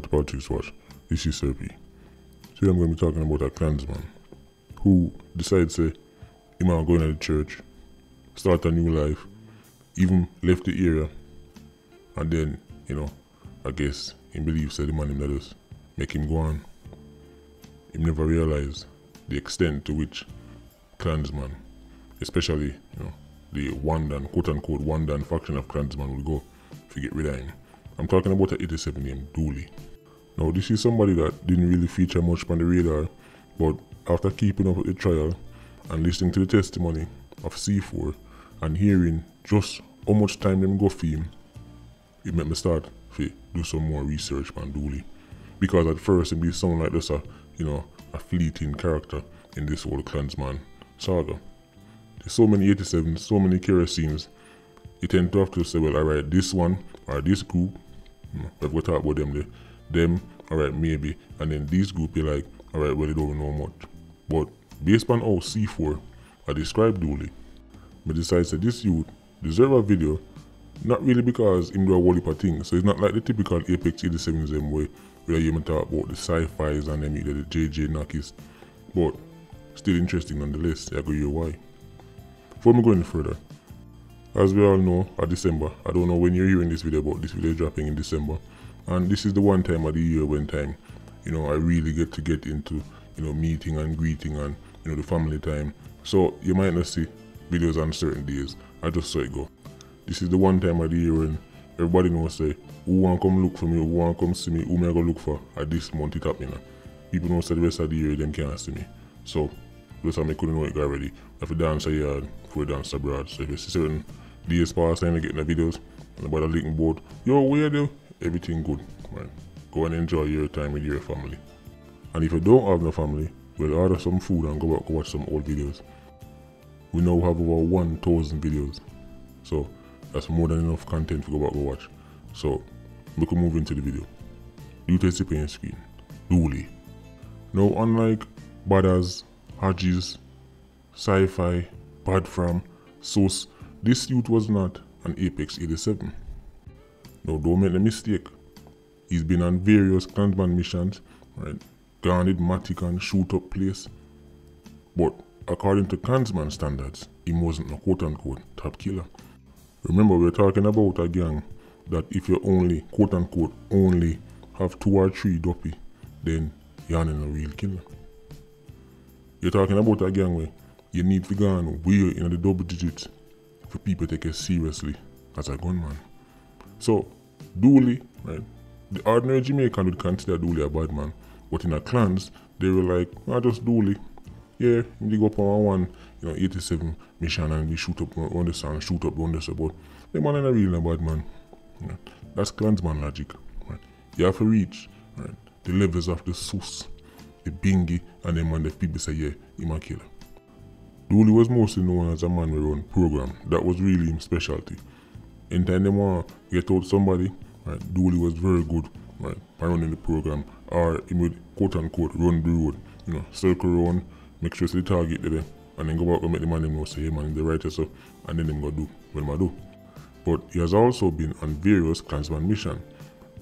to Politics Watch. This is Sir P. Today I'm going to be talking about a Klansman who decides to him go into the church, start a new life, even left the area, and then, I guess he believes that the man him that just make him go on. He never realized the extent to which Klansman, especially, the Wandan, quote-unquote Wandan faction of Klansman will go to get rid of him. I'm talking about an 87 named Dooley. Now this is somebody that didn't really feature much on the radar, but after keeping up with the trial and listening to the testimony of C4 and hearing just how much time them go for him, it made me start to do some more research on Dooley. Because at first it be sound like just a fleeting character in this whole Klansman saga. There's so many 87s, so many kerosenes, you tend to have to say, well, alright, this one or this group, we've got to talk about them, alright, maybe, and then this group, you're like, alright, well, they don't know much. But based on how C4 I described Dooley, I decided that this youth deserve a video, not really because him do a whole heap of things. So it's not like the typical Apex 87s them where you even talk about the sci-fis and them either the JJ Nakis, but still interesting nonetheless. I go hear why. Before me go any further, as we all know, December, I don't know when you're hearing this video, but this video is dropping in December, and this is the one time of the year when I really get into meeting and greeting and the family time. So you might not see videos on certain days. I just saw it go. This is the one time of the year when everybody knows say who want come look for me, who want come see me, who may I go look for at this month it happening. People know say the rest of the year them can't see me. So that's how I couldn't know it already. If you dance a yard, before you dance abroad. So if you see certain days pass and getting the videos and about a linking board, yo, where do everything good, right? Go and enjoy your time with your family. And if you don't have no family, well, order some food and go back watch some old videos. We now have over 1,000 videos. So that's more than enough content to go back and watch. So we can move into the video. You take it on your screen. Dooley. Now unlike Badass, Hadjis, Sci-Fi, Badfram, Sos, this youth was not an Apex 87. Now don't make the mistake. He's been on various Klansman missions, right? Guarded Matic and shoot up place. But according to Klansman standards, he wasn't a quote-unquote top killer. Remember, we're talking about a gang that if you only, quote-unquote, only have 2 or 3 dopey, then you're not a real killer. You're talking about a gang where you need to go on way in the double digits for people to take it seriously as a gunman. So, Dooley, right, the ordinary Jamaican would consider Dooley a bad man, but in a clans, they were like, just Dooley. Yeah, they go up on one 87 mission and we shoot up on the sun, shoot up on the sun, but the man ain't a real bad man. Right? That's Klansman logic. Right? You have to reach the levels of the Sus, the Bingy, and then when the people say, yeah, he's a killer. Dooley was mostly known as a man who run program. That was really his specialty. Anytime they want to get out somebody, right, Dooley was very good, right, by running the program, or he would quote-unquote run the road, circle around, make sure the target there, and then go back and make the man know, say, hey man, the right so, and then them go do what them do. But he has also been on various Klansman missions.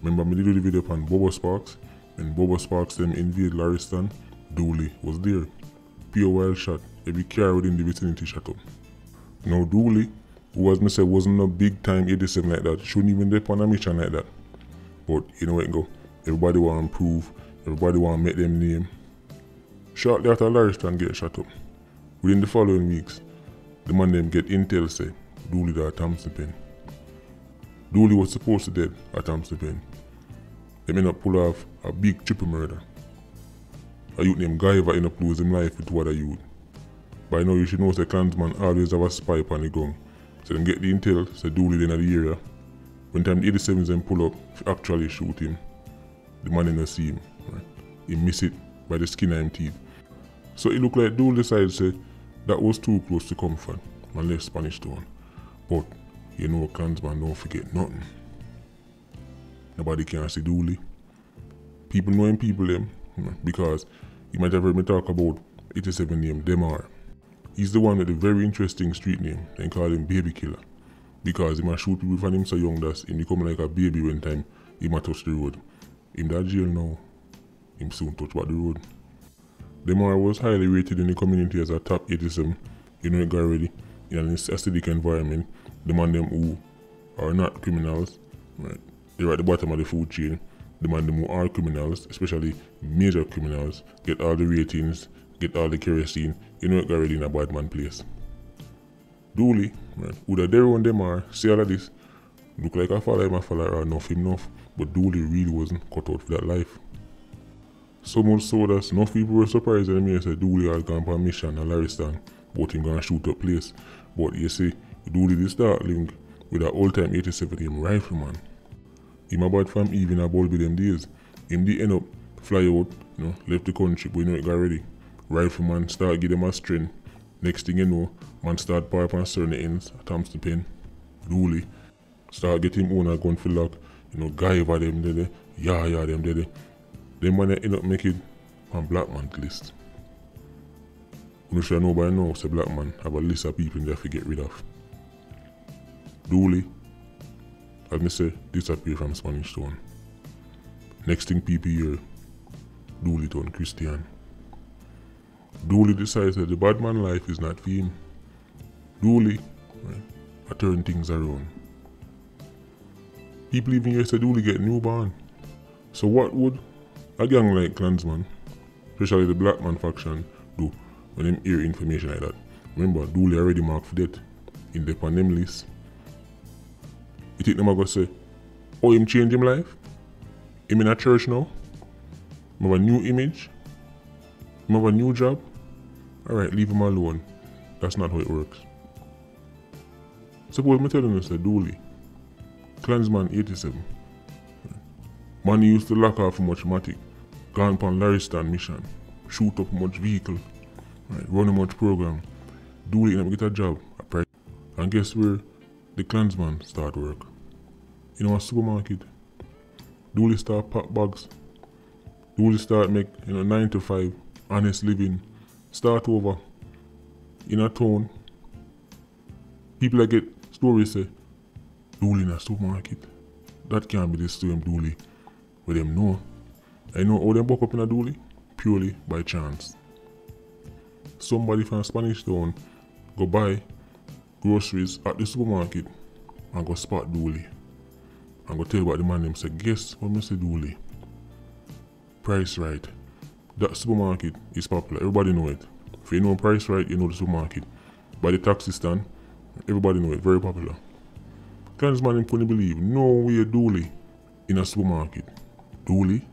Remember me did the video on Bobo Sparks? When Bobo Sparks them invade Lariston, Dooley was there. Pure wild shot, every car within the vicinity shot up. Now Dooley, who as me said wasn't a big time 87 like that, shouldn't even dip on a mission like that. But you know where it go, everybody want to improve, everybody want to make them name. Shortly after Lariston get shot up, within the following weeks, the man them get intel say Dooley died at Thompson Pen. Dooley was supposed to dead at Thompson Pen. They may not pull off a big triple murder. A youth named Guyver end up losing life with other youth. By now you should know the Klansman always have a spy upon the gun. So them get the intel, say Dooley in the area. When time the 87s them pull up to actually shoot him, the man didn't see him. Right? He miss it by the skin of him teeth. So it looked like Dooley decided say that was too close to comfort and left Spanish Town. But Klansman don't forget nothing. Nobody can see Dooley. People know him, people them, because you might have heard me talk about 87 named Demar. He's the one with a very interesting street name, they call him Baby Killer. Because he might shoot people from him so young that he become like a baby when time he might touch the road. Him that jail now. Him soon touch back the road. Demar was highly rated in the community as a top 87. You know it got already. In an acidic environment, the man them who are not criminals, right? They're at the bottom of the food chain. The man them who are criminals, especially major criminals, get all the ratings, get all the kerosene. You know it got already in a bad man place. Dooley, right? Who the there on them are, see all of this. Look like a father, my father, or enough enough. But Dooley really wasn't cut out for that life. So much so that enough people were surprised when they said Dooley had gone on a mission in Lariston, but him gonna shoot up place. But you see, Dooley did start link with an old-time 87 him rifleman. Him about from even about with them days. Him did end up fly out, left the country, but you know it got ready. Rifleman start give them a strength. Next thing you know, man start pipe on certain ends, attempts to pen. Dooley start getting him own a gun for lock. Guy over them there, yeah, them there. Them man end up making on black man's list. You should know by now, say black man have a list of people they have to get rid of. Dooley, as me say, disappear from Spanish Town. Next thing people hear, Dooley turned Christian. Dooley decides that the bad man life is not for him. Dooley, right, I turn things around. People even here say Dooley get newborn. So what would a gang like Klansman, especially the black man faction, do when them hear information like that? Remember, Dooley already marked for death in the pandemic list. You think them are going to say, oh, him change him life? Him in a church now? Him have a new image? Him have a new job? Alright, leave him alone. That's not how it works. Suppose me telling you, say Dooley, Klansman 87. Man used to lock off much matic, gone upon Lariston mission, shoot up much vehicle, right, run a much program. Dooley never get a job, and guess where the Klansman start work? In a supermarket. Dooley start pack bags. Dooley start make 9 to 5 honest living. Start over in a town. People that get stories say Dooley in a supermarket. That can't be the story of Dooley. But them know. I know how them buck up in a Dooley purely by chance. Somebody from Spanish Town go buy groceries at the supermarket and go spot Dooley. And go tell about the man them say, guess what Mr. Dooley? Price Right. That supermarket is popular. Everybody know it. If you know Price Right, you know the supermarket. By the taxi stand, everybody know it. Very popular. Klansman him couldn't believe no way Dooley in a supermarket. Dooley?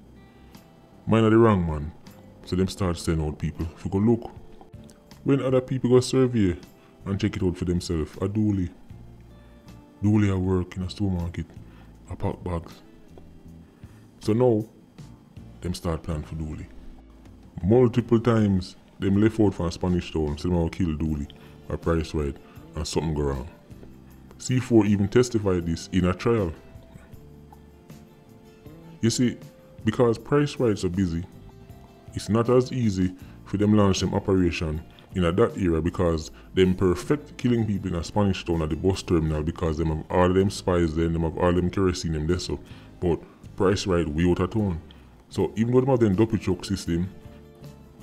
Mine are the wrong man. So them start sending out people to go look. When other people go survey and check it out for themselves, a Dooley. Dooley at work in a supermarket, a pack bags. So now, them start planning for Dooley. Multiple times, them left out from Spanish Town, so them will kill Dooley or Price Right, and something go wrong. C4 even testified this in a trial. You see, because Price Right so busy, it's not as easy for them launch them operation in that era because them perfect killing people in a Spanish Town at the bus terminal because them have all them spies there, them have all them kerosene them there so. But Price Right way out of town. So even though them have them double choke system,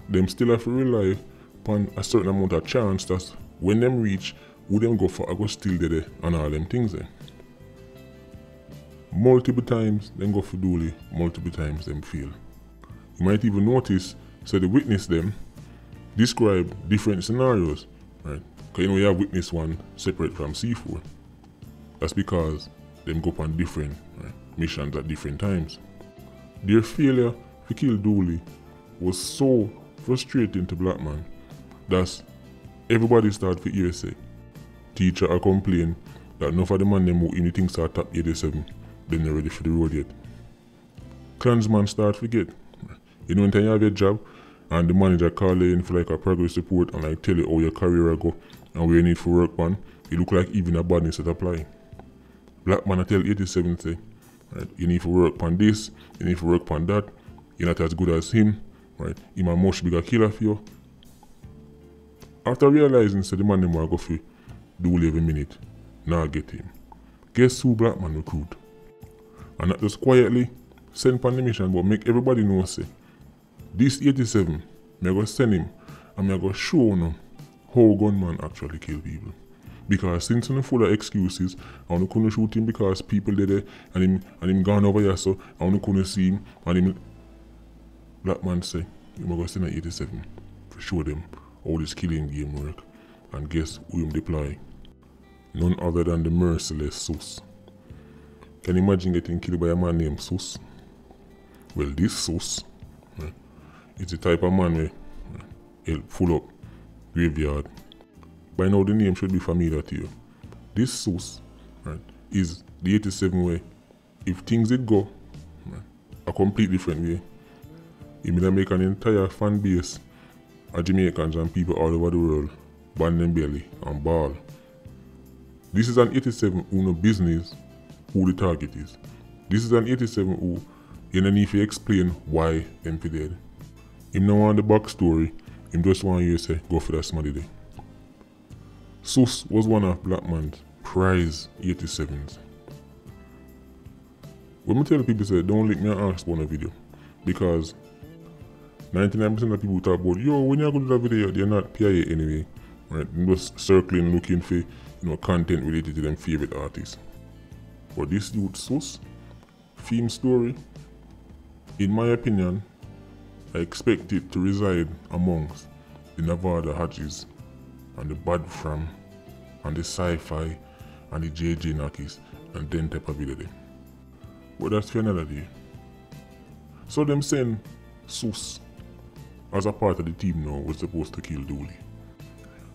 them still have to rely upon a certain amount of chance that when them reach, who them go for, I go still there and all them things there. Multiple times them go for Dooley, multiple times them fail. You might even notice, so the witness them describe different scenarios, right? Because you have witness one separate from C4. That's because them go on different missions at different times. Their failure to kill Dooley was so frustrating to black man that everybody started to hear say, teacher a complain that enough of the man them who in the things are top 87, they're not ready for the road yet. Klansman start forget. When you have your job and the manager call you in for like a progress report and like tell you how your career go and where you need for work man, you look like even a badness that apply. Black man I tell 87 say, right, you need to work on this, you need to work on that, you're not as good as him, right? He's a much bigger killer for you. After realizing so the man them will go for Dooley every minute, now get him. Guess who black man recruit? And not just quietly, send on the mission, but make everybody know say this 87, me go send him and me go show you how gunman actually kill people. Because since I'm full of excuses, and I couldn't shoot him because people did it and him gone over here, so I couldn't see him, and him black man say, you go send an 87 to show them how this killing game work. And guess who him deploy? None other than the merciless Sus. Can you imagine getting killed by a man named Sus? Well, this Sus is the type of man where he'll full up graveyard. By now the name should be familiar to you. This Sus is the 87 way. If things did go a complete different way, he will make an entire fan base of Jamaicans and people all over the world band them belly and ball. This is an 87 who no business who the target is. This is an 87 who you don't need to explain why them fi dead. Him no want the backstory, him just want you to say go for that smarty day. Sus was one of black man's prize 87s. When I tell people say don't let me ask about a video, because 99% of people talk about, yo, when you go to that video, they're not PIA anyway. Right? They're just circling looking for content related to them favorite artists. But this dude Sus theme story, in my opinion, I expect it to reside amongst the Nevada Hodges and the Bad Fram and the Sci-Fi and the JJ Nakis and then type of video. But that's for another day. So them saying Sus as a part of the team now was supposed to kill Dooley.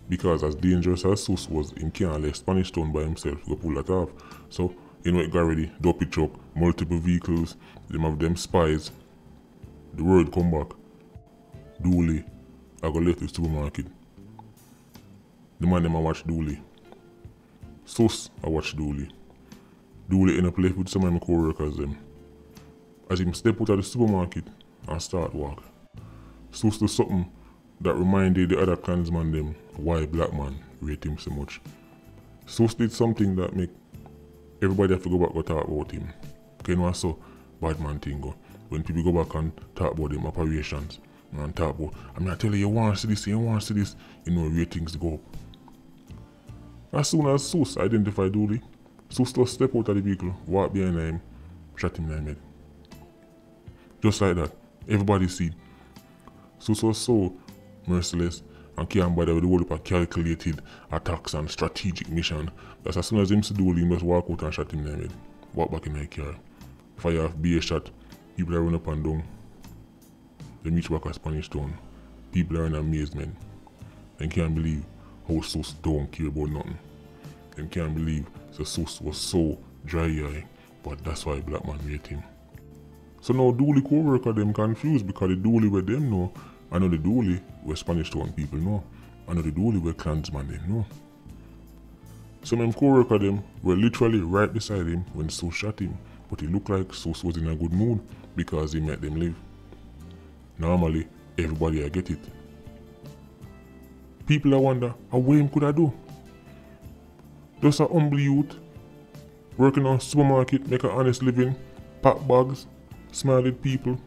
Because as dangerous as Sus was, him can't let Spanish Town by himself go pull that off. So you know it got ready, dopey truck, multiple vehicles, them have them spies. The word come back. Dooley, I go left the supermarket. The man them I watch Dooley. Sus I watch Dooley. Dooley end up left with some of my co-workers them. As him step out of the supermarket and start walk. Sus do something that reminded the other clansman them why black man rate him so much. Sus did something that make everybody have to go back and talk about him. Okay, you know so bad man thing go. When people go back and talk about them operations and talk about, I mean I tell you want to see this, you want to see this, ratings go up. As soon as Sus identified Dooley, Sus just step out of the vehicle, walk behind him, shot him in the head. Just like that, everybody see. Sus was so merciless and can't bother with the whole heap of calculated attacks and strategic mission that as soon as him see Dooley, he must walk out and shot him in the head. Walk back in the car. Fire off BA shot, people are run up and down. They reach back at Spanish Town. People are in amazement. They can't believe how Sus don't care about nothing. They can't believe so Sus was so dry-eyed, but that's why black man rate him. So now Dooley co-worker them confused because the Dooley where them know, I know the Dooley where Spanish Town people know, I know the Dooley where clansman them know. So them co-worker them were literally right beside him when Sus shot him, but it looked like Sus was in a good mood because he met them live. Normally, everybody I get it. People I wonder, what him could I do? Just a humble youth, working on supermarket, make an honest living, pack bags, smile at people.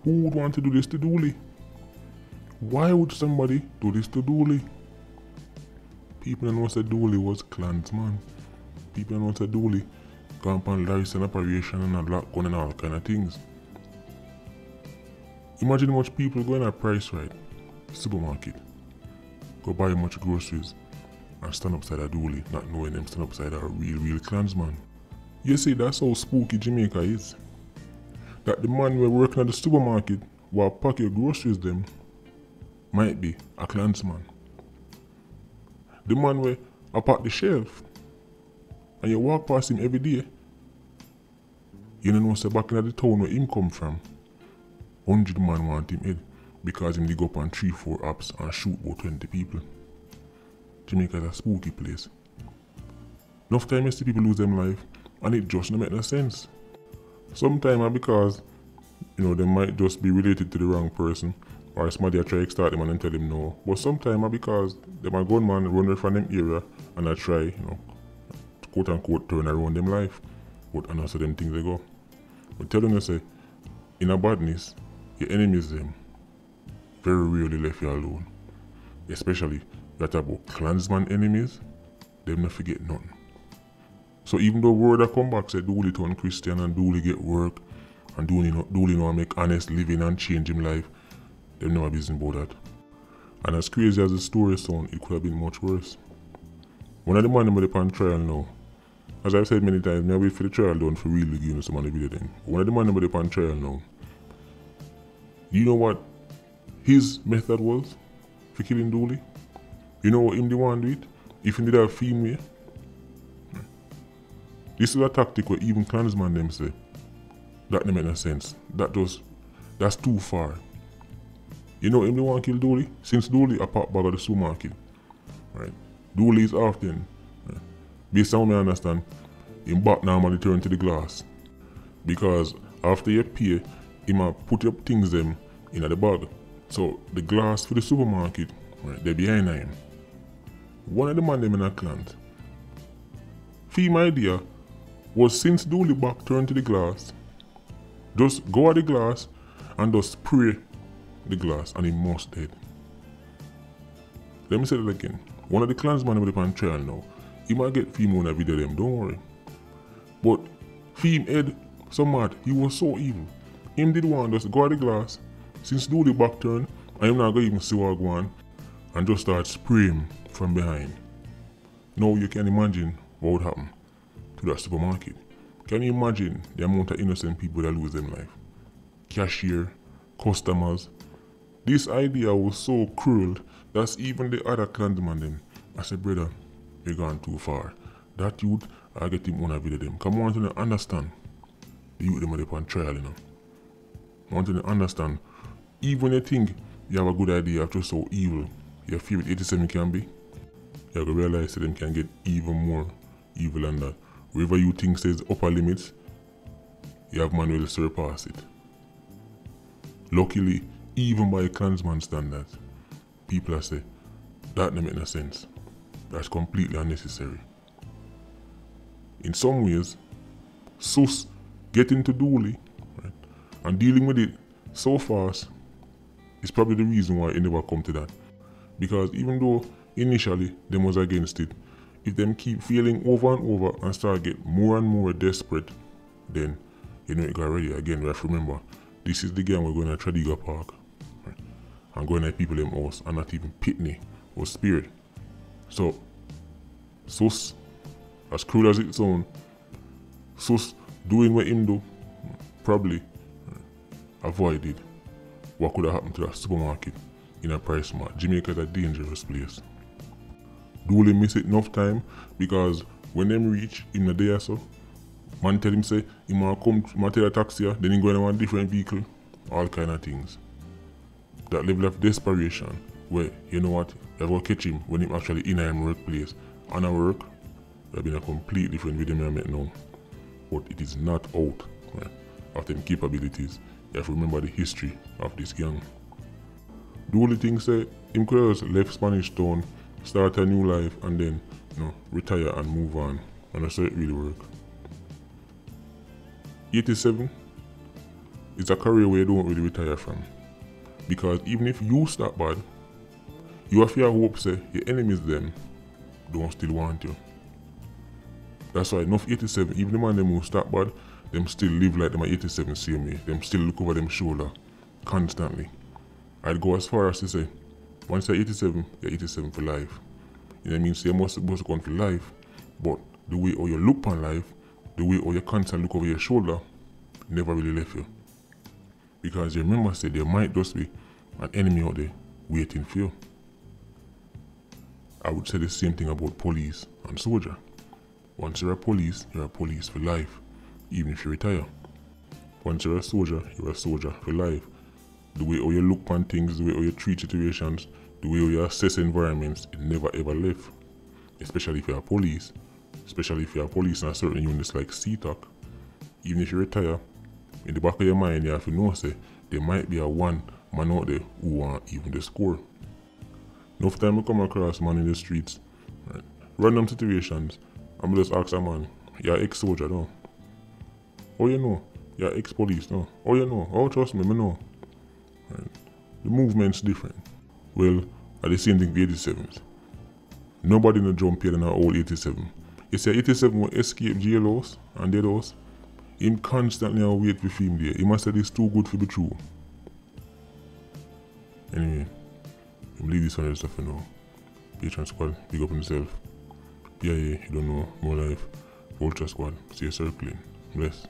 Who would want to do this to Dooley? Why would somebody do this to Dooley? People know that Dooley was clansman. People know that Dooley gone upon license operation and a lock gun and all kind of things. Imagine how much people go in a price right, supermarket, go buy much groceries and stand upside a Dooley, not knowing them stand upside a real clansman. You see, that's how spooky Jamaica is. That the man we're working at the supermarket while pack your groceries them might be a clansman. The man where up at the shelf and you walk past him every day, you don't know say back in the town where him come from, 100 man want him head because him dig up on 3-4 apps and shoot about 20 people. Jamaica is a spooky place. Enough time you see people lose them life and it just don't make no sense. Sometimes because they might just be related to the wrong person, or somebody try to start them and then tell them no. But sometimes because them a gunman run away from them area and I try, quote unquote turn around them life. But and also them things they go. But telling you say, in a badness, your enemies them very rarely left you alone. Especially that about clansman enemies, them not forget nothing. So even though word that come back say Dooley turn Christian and Dooley get work and Dooley know make honest living and change him life, them never business about that. And as crazy as the story sound, it could have been much worse. One of the man them on trial now. As I've said many times, I wait for the trial done for really give you some of the video thing. One of the man them on trial now. You know what his method was for killing Dooley? You know what him the one do it? If he did have female. This is a tactic where even clansmen them say that don't make no sense. That's too far. You know him the one kill Dooley? Since Dooley a pop bag of the supermarket. Right? Dooley is often, based on what I understand, him back normally turn to the glass. Because after you pay, he might put up things them in the bag. So the glass for the supermarket, right, they're behind him. One of the man them in a clan. My idea was since Dooley back turn to the glass, just go at the glass and just spray the glass and he must dead. Let me say that again. One of the clansmen with the on trial now, he might get Fim on a video them, don't worry. But Fim head so mad, he was so evil. Him did one just go at the glass, since Dooley back turn, and him not gonna even see what go on, and just start spraying from behind. Now you can imagine what would happen to that supermarket. Can you imagine the amount of innocent people that lose their life? Cashier, customers. This idea was so cruel that even the other clansmen them, I said, brother, you're gone too far. That youth, I get him on a video them. Come on to understand the youth them are on trial, you know. I want to understand, even when you think you have a good idea after so evil, your favorite 87 can be, you have to realize that them can get even more evil than that. Wherever you think says upper limits, you have man will surpass it. Luckily, even by clansman standards, people are say, that don't make no sense. That's completely unnecessary. In some ways, Sus getting to Dooley, right, and dealing with it so fast is probably the reason why it never come to that. Because even though initially them was against it, if them keep failing over and over and start get more and more desperate, then you know it got ready. Again, we have to remember, this is the game we're going to Tradiga Park. Right? And going at people them house and not even Pitney or Spirit. So, Sus, as cruel as it sounds, Sus doing what him do, probably avoided what could have happened to that supermarket in a price mart. Jamaica is a dangerous place. Dooley miss it enough time because when them reach in a day or so, man tell him say he might come tell a taxi, then he go in a different vehicle, all kind of things. That level of desperation where you know what, you have to catch him when he actually in a workplace. On a work, there have been a complete different video I met now. But it is not out, right, of them capabilities. You have to remember the history of this gang. Dooley thinks say him could just left Spanish Town, start a new life and then, you know, retire and move on. And that's how it really work. 87 is a career where you don't really retire from. Because even if you start bad, you have your hope say your enemies them don't still want you. That's why enough 87, even the man them who start bad, them still live like them at 87 same way. Them still look over them shoulder constantly. I'd go as far as to say, once you're 87 for life. You know what I mean? So you must supposed to go on for life, but the way how you look on life, the way how you constantly look over your shoulder, never really left you. Because you remember say there might just be an enemy out there waiting for you. I would say the same thing about police and soldier. Once you're a police for life, even if you retire. Once you're a soldier for life. The way how you look on things, the way how you treat situations, the way how you assess environments, it never ever left. Especially if you're a police. Especially if you're a police in a certain units like CTOC. Even if you retire, in the back of your mind you have to know say there might be a one man out there who want even the score. Enough time I come across man in the streets, right, random situations, I'm just ask a man, you're ex-soldier no? How you know? you're ex-police, no? Oh, you know. Oh, trust me, I know. Right. The movement's different. Well, at the same thing, the 87s. Nobody in the jump here in our old 87. You say 87 will escape jailhouse and dead house. Him constantly wait for him there. He must say this too good to be true. Anyway, him leave this one stuff for now. Patreon Squad, big up himself. Yeah, you don't know, more life. Vulture Squad, stay circling. Bless.